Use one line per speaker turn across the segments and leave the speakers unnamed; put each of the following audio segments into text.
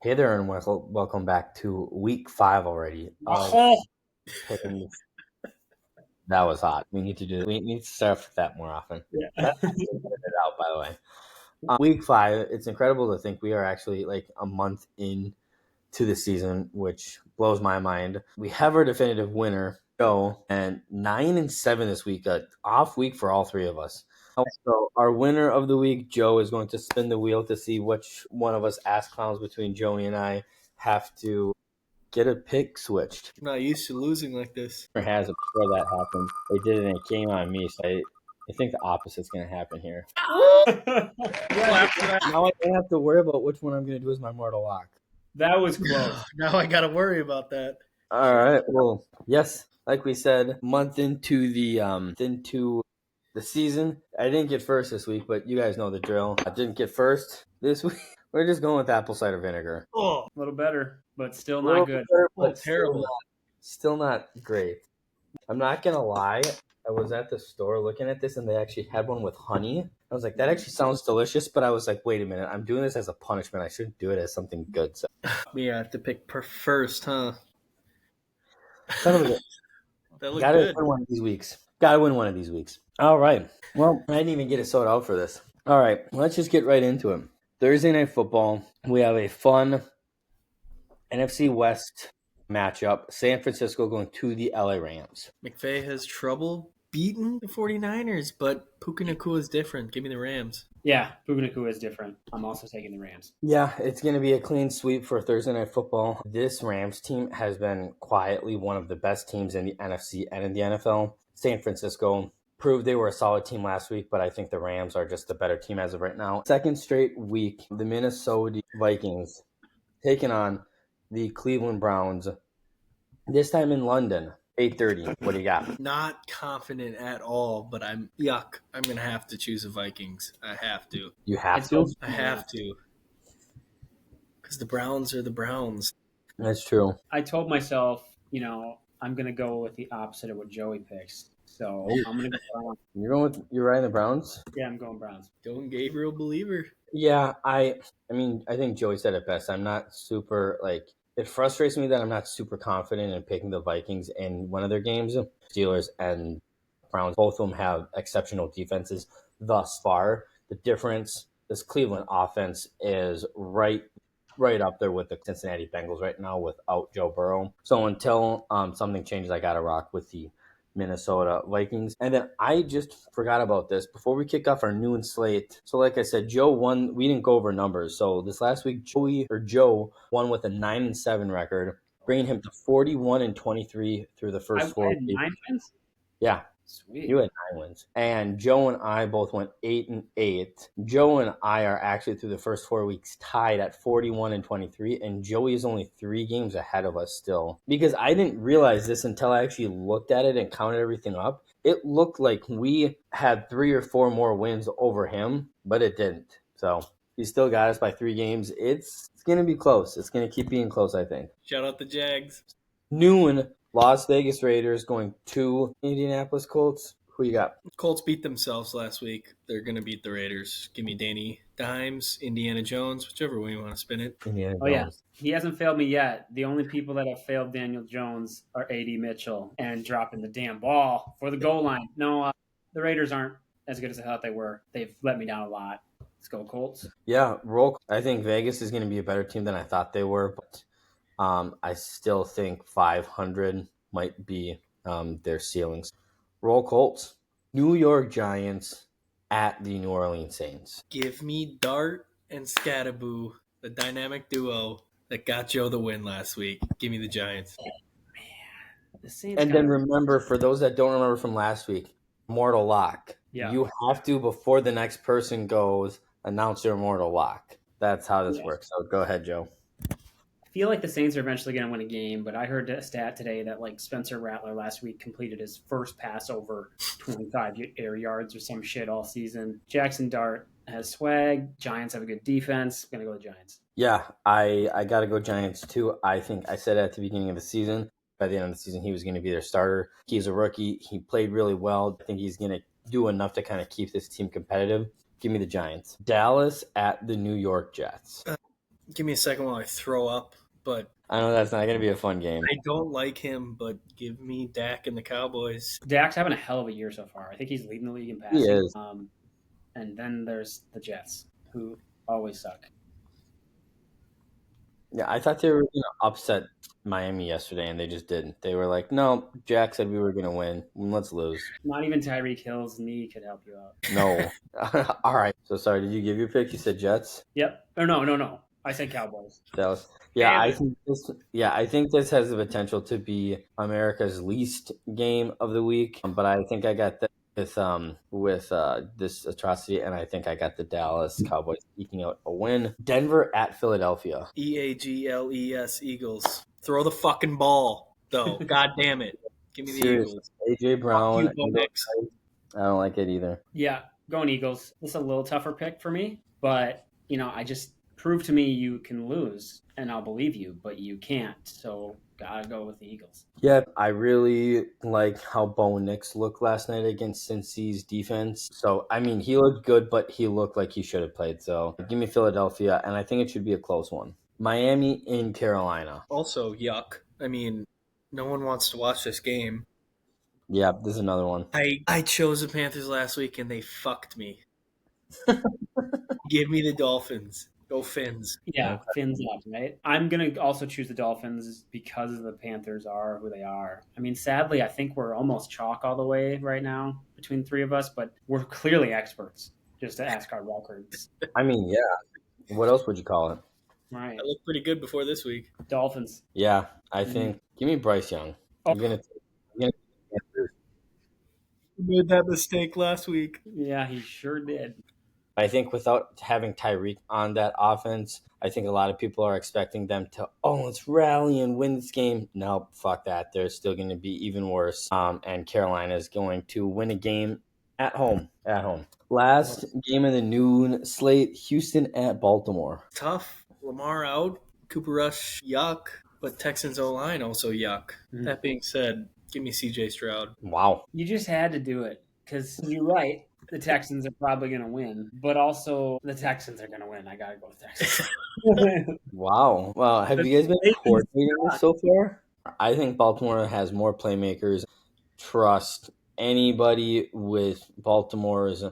Hey there, and welcome back to week 5 already of
Oh,
picking. That was hot. We need to start with that more often.
yeah.
That's actually edited it out, by the way. Week 5, it's incredible to think we are actually like a month in to the season, which blows my mind. We have our definitive winner, Joe, and 9-7 this week, a off week for all three of us. So our winner of the week, Joe, is going to spin the wheel to see which one of us ass clowns between Joey and I have to get a pick switched.
I'm not used to losing like this.
Or has it before that happened. They did it and it came on me, so I think the opposite's going to happen here. Now I don't have to worry about which one I'm going to do as my mortal lock.
That was close.
Now I got to worry about that.
All right. Well, yes, like we said, month into the season. I didn't get first this week, but you guys know the drill. I didn't get first this week. We're just going with apple cider vinegar.
Oh,
A little better, but still
A little
not good.
better,
Oh,
but
terrible.
Still not great. I'm not gonna lie. I was at the store looking at this, and they actually had one with honey. I was like, that actually sounds delicious, but I was like, wait a minute, I'm doing this as a punishment. I shouldn't do it as something good. So,
Me, I have to pick first, huh?
son of a bitch.
That looked
Gotta
good.
win one of these weeks. Gotta win one of these weeks. All right. Well, I didn't even get a soda out for this. All right, let's just get right into it. Thursday Night Football. We have a fun NFC West matchup. San Francisco going to the LA Rams.
McVay has trouble beating the 49ers, but Puka Nacua is different. Give me the Rams.
Yeah, Puka Nacua is different. I'm also taking the Rams.
Yeah, it's going to be a clean sweep for Thursday Night Football. This Rams team has been quietly one of the best teams in the NFC and in the NFL. San Francisco proved they were a solid team last week, but I think the Rams are just the better team as of right now. Second straight week, the Minnesota Vikings taking on the Cleveland Browns, this time in London. 8:30. What do you got?
Not confident at all, but I'm going to have to choose the Vikings. I have to.
You have to?
I have to. Because the Browns are the Browns.
That's true.
I told myself, I'm going to go with the opposite of what Joey picks. So I'm going to go Browns.
You're riding the Browns?
Yeah, I'm going Browns.
Going Gabriel believer.
Yeah, I think Joey said it best. I'm not super it frustrates me that I'm not super confident in picking the Vikings in one of their games. Steelers and Browns, both of them have exceptional defenses thus far. The difference, this Cleveland offense is right up there with the Cincinnati Bengals right now without Joe Burrow. So until something changes, I got to rock with the Minnesota Vikings. And then I just forgot about this before we kick off our noon slate. So like I said, Joe won. We didn't go over numbers. So this last week, Joe won with a 9-7 record, bringing him to 41-23 through the first
I
4
had
weeks.
9 wins?
Yeah.
Sweet.
You had 9 wins. And Joe and I both went 8-8. Joe and I are actually through the first 4 weeks tied at 41-23, and Joey is only 3 games ahead of us still. Because I didn't realize this until I actually looked at it and counted everything up. It looked like we had 3 or 4 more wins over him, but it didn't. So he still got us by 3 games. It's going to be close. It's going to keep being close, I think.
Shout out the Jags.
Noon, Las Vegas Raiders going to Indianapolis Colts. Who you got?
Colts beat themselves last week. They're going to beat the Raiders. Give me Danny Dimes, Indiana Jones, whichever way you want to spin it.
Indiana
Oh, yeah.
Jones.
He hasn't failed me yet. The only people that have failed Daniel Jones are A.D. Mitchell and dropping the damn ball for the goal line. No, the Raiders aren't as good as I thought they were. They've let me down a lot. Let's go Colts.
Yeah, I think Vegas is going to be a better team than I thought they were, but I still think 500 might be their ceilings. Roll Colts. New York Giants at the New Orleans Saints.
Give me Dart and Scattaboo, the dynamic duo that got Joe the win last week. Give me the Giants.
The Saints
And then remember, for those that don't remember from last week, Mortal Lock.
Yeah.
You have to, before the next person goes, announce your Mortal Lock. That's how this works. So go ahead, Joe.
I feel like the Saints are eventually going to win a game, but I heard a stat today that Spencer Rattler last week completed his first pass over 25 air yards or some shit all season. Jackson Dart has swag. Giants have a good defense. I'm going to go with Giants.
Yeah, I got to go Giants too. I think I said at the beginning of the season, by the end of the season, he was going to be their starter. He's a rookie. He played really well. I think he's going to do enough to kind of keep this team competitive. Give me the Giants. Dallas at the New York Jets.
Give me a second while I throw up. But
I know that's not going to be a fun game.
I don't like him, but give me Dak and the Cowboys.
Dak's having a hell of a year so far. I think he's leading the league in
He
passing.
is.
And then there's the Jets, who always suck.
Yeah, I thought they were going to upset Miami yesterday, and they just didn't. They were like, no, Jack said we were going to win. Let's lose.
Not even Tyreek Hill's knee could help you out.
No. All right. So, sorry, did you give your pick? You said Jets?
Yep. Or no. I said Cowboys.
Dallas. Yeah,
Damn
I
it.
think this has the potential to be America's least game of the week. But I think I got that with this atrocity, and I think I got the Dallas Cowboys eking out a win. Denver at Philadelphia.
Eagles, Eagles. Throw the fucking ball, though. God damn it. Give me the
Seriously,
Eagles.
AJ Brown.
Fuck you, Bo Nix.
I don't like it either.
Yeah, going Eagles. This is a little tougher pick for me, but I just prove to me you can lose, and I'll believe you, but you can't. So gotta go with the Eagles.
Yeah, I really like how Bo Nix looked last night against Cincy's defense. So, I mean, he looked good, but he looked like he should have played. So, give me Philadelphia, and I think it should be a close one. Miami in Carolina.
Also, yuck. I mean, no one wants to watch this game.
Yeah, this is another one.
I chose the Panthers last week, and they fucked me. Give me the Dolphins. Go Fins.
Yeah, fins up, right? I'm going to also choose the Dolphins because the Panthers are who they are. I mean, sadly, I think we're almost chalk all the way right now between three of us, but we're clearly experts just to ask our records.
I mean, yeah. What else would you call it?
Right.
I looked pretty good before this week.
Dolphins.
Yeah, I think. Give me Bryce Young.
Oh.
I'm gonna take Panthers.
You made that mistake last week.
Yeah, he sure did.
I think without having Tyreek on that offense, I think a lot of people are expecting them to, let's rally and win this game. No, fuck that. They're still going to be even worse. And Carolina is going to win a game at home. Last game of the noon slate, Houston at Baltimore.
Tough. Lamar out. Cooper Rush, yuck. But Texans O-line also yuck. That being said, give me CJ Stroud.
Wow.
You just had to do it because you're right. The Texans are probably going to win, but also the Texans are going to win. I got to go with Texans.
Wow. Well, have you guys been coordinating this so far? I think Baltimore has more playmakers. Trust anybody with Baltimore's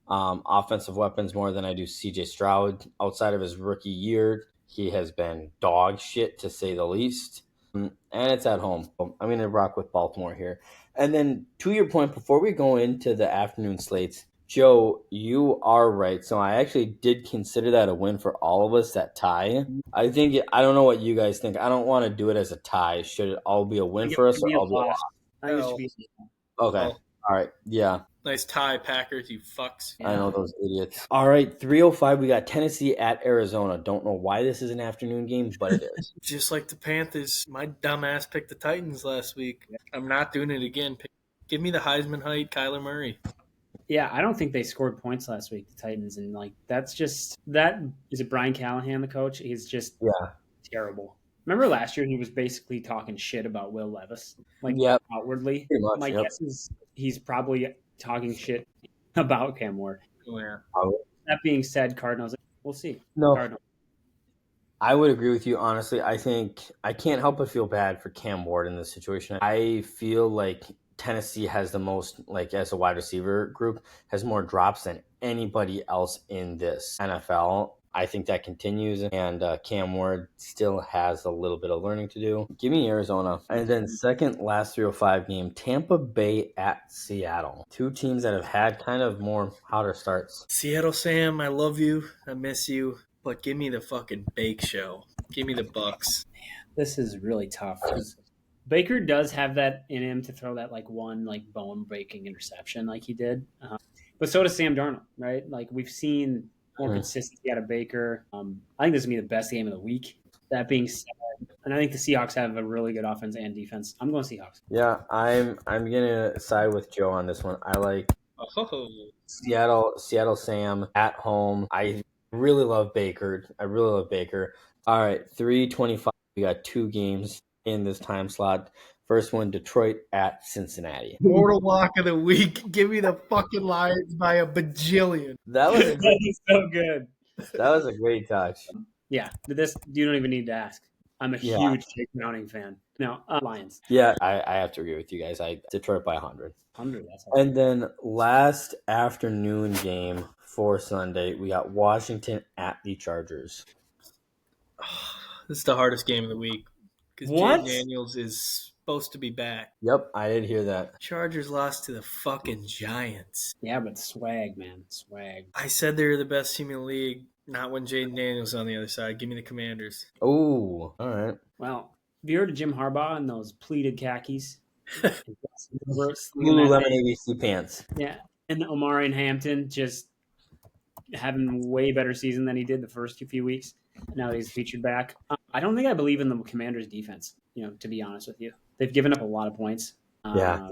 offensive weapons more than I do CJ Stroud. Outside of his rookie year, he has been dog shit, to say the least. And it's at home. I'm going to rock with Baltimore here. And then to your point, before we go into the afternoon slates, Joe, you are right. So I actually did consider that a win for all of us, that tie. I don't know what you guys think. I don't want to do it as a tie. Should it all be a win for us or all be a loss?
I think it should be.
Okay.
Oh.
All right. Yeah.
Nice tie, Packers, you fucks.
I know those idiots. All right. 3:05. We got Tennessee at Arizona. Don't know why this is an afternoon game, but it is.
Just like the Panthers, my dumbass picked the Titans last week. I'm not doing it again. Give me the Heisman height, Kyler Murray.
Yeah, I don't think they scored points last week, the Titans, and that's just is it Brian Callahan, the coach? He's just terrible. Remember last year he was basically talking shit about Will Levis, outwardly. My guess is he's probably talking shit about Cam Ward.
Oh, yeah.
That being said, Cardinals, we'll see.
No,
Cardinals.
I would agree with you, honestly. I think I can't help but feel bad for Cam Ward in this situation. I feel like Tennessee has the most, as a wide receiver group, has more drops than anybody else in this NFL. I think that continues, and Cam Ward still has a little bit of learning to do. Give me Arizona. And then second, last 3:05 game, Tampa Bay at Seattle. Two teams that have had kind of more hotter starts.
Seattle Sam, I love you. I miss you. But give me the fucking bake show. Give me the Bucks.
This is really tough because Baker does have that in him to throw that one bone breaking interception like he did. But so does Sam Darnold, right? We've seen more consistency out of Baker. I think this is going to be the best game of the week. That being said, and I think the Seahawks have a really good offense and defense. I'm going Seahawks.
Yeah, I'm going to side with Joe on this one. I like Seattle Sam at home. I really love Baker. All right, 3:25. We got two games in this time slot. First one, Detroit at Cincinnati.
Mortal lock of the week. Give me the fucking Lions by a bajillion.
That was
so good.
That was a great touch.
Yeah, this you don't even need to ask. I'm a
Yeah.
huge Jake Browning fan. No, Lions.
Yeah, I have to agree with you guys. Detroit by 100.
100. That's
And then last afternoon game for Sunday, we got Washington at the Chargers.
This is the hardest game of the week because
What?
Jaden Daniels is supposed to be back.
Yep, I did hear that.
Chargers lost to the fucking Giants.
Yeah, but swag, man, swag.
I said they were the best team in the league. Not when Jaden Daniels on the other side. Give me the Commanders.
Oh, all right.
Well, have you heard of Jim Harbaugh and those pleated khakis?
Lululemon ABC pants.
Yeah, and Omari and Hampton just having way better season than he did the first few weeks. Now that he's featured back, I don't think I believe in the Commanders' defense. To be honest with you, they've given up a lot of points.
Yeah.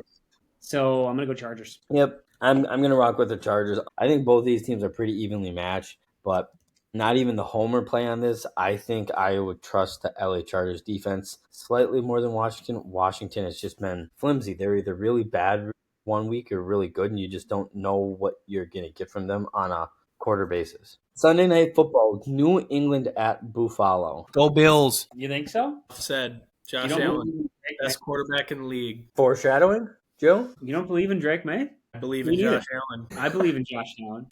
So I'm gonna go Chargers.
Yep, I'm gonna rock with the Chargers. I think both these teams are pretty evenly matched, but not even the homer play on this. I think I would trust the LA Chargers defense slightly more than Washington. Washington has just been flimsy. They're either really bad one week or really good, and you just don't know what you're gonna get from them on a quarter basis. Sunday Night Football, New England at Buffalo.
Go Bills.
You think so?
Said Josh
You don't
Allen,
believe in Drake
best
May?
quarterback in the league.
Foreshadowing, Joe?
You don't believe in Drake May?
I believe
Me
in
neither.
Josh Allen.
I believe in Josh Allen.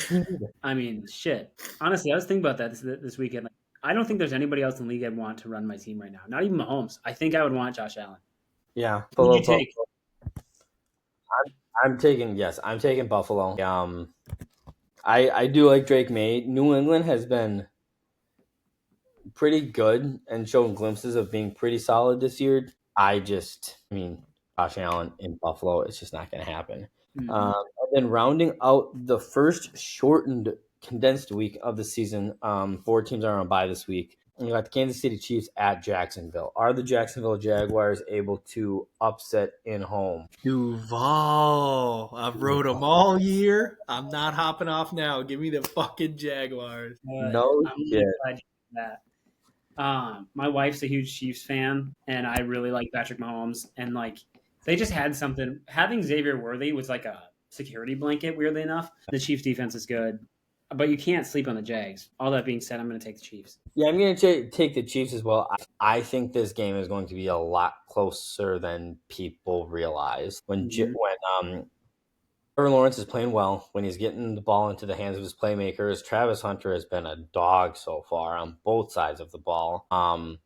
I mean, shit. Honestly, I was thinking about that this weekend. Like, I don't think there's anybody else in the league I'd want to run my team right now. Not even Mahomes. I think I would want Josh Allen.
Yeah.
Who would you take?
I'm taking Buffalo. I do like Drake May. New England has been pretty good and shown glimpses of being pretty solid this year. Josh Allen in Buffalo, it's just not going to happen.
Mm-hmm.
And then rounding out the first shortened, condensed week of the season, 4 teams are on bye this week. And you got the Kansas City Chiefs at Jacksonville. Are the Jacksonville Jaguars able to upset in home?
Duval. I've rode them all year. I'm not hopping off now. Give me the fucking Jaguars.
No
I'm
shit.
glad you did that. My wife's a huge Chiefs fan, and I really like Patrick Mahomes. And like, they just had something. Having Xavier Worthy was like a security blanket. Weirdly enough, the Chiefs' defense is good, but you can't sleep on the Jags. All that being said, I'm going to take the Chiefs.
Yeah, I'm going to take the Chiefs as well. I think this game is going to be a lot closer than people realize. When Trevor Lawrence is playing well, when he's getting the ball into the hands of his playmakers, Travis Hunter has been a dog so far on both sides of the ball.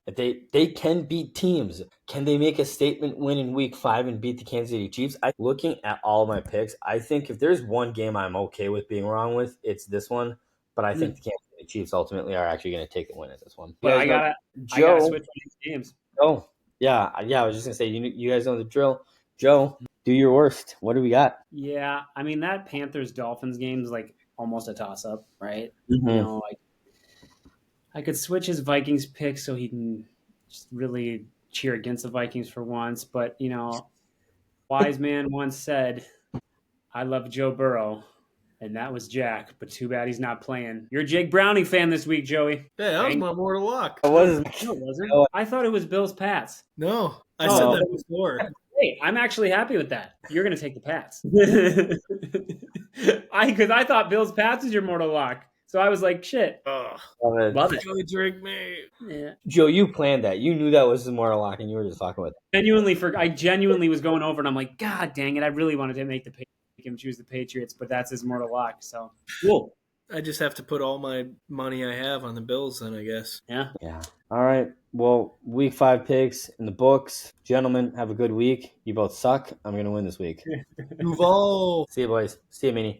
They can beat teams. Can they make a statement win in Week 5 and beat the Kansas City Chiefs? Looking at all my picks, I think if there's one game I'm okay with being wrong with, it's this one. But I think the Kansas City Chiefs ultimately are actually going to take the win at this one.
But I gotta switch these games.
Oh, yeah. I was just going to say, you guys know the drill. Joe, do your worst. What do we got?
Yeah, I mean, that Panthers-Dolphins game is like almost a toss-up, right?
Mm-hmm.
I could switch his Vikings pick so he can just really cheer against the Vikings for once. But, wise man once said, I love Joe Burrow, and that was Jack, but too bad he's not playing. You're a Jake Browning fan this week, Joey.
Yeah, that was my mortal luck.
What was it?
No, it wasn't. I thought it was Bills-Pats.
No, I said that before.
Hey, I'm actually happy with that. You're going to take the Pats. Because I thought Bills-Pats was your mortal lock. So I was like, shit. Love it.
Joey Drake May.
Yeah.
Joe, you planned that. You knew that was the mortal lock, and you were just fucking with it.
I genuinely was going over, and I'm like, God dang it! I really wanted to make him choose the Patriots, but that's his mortal lock. So cool.
I just have to put all my money I have on the Bills, then I guess.
Yeah.
All right. Well, Week 5 picks in the books. Gentlemen, have a good week. You both suck. I'm going to win this week.
Duval.
See you, boys. See you, Minny.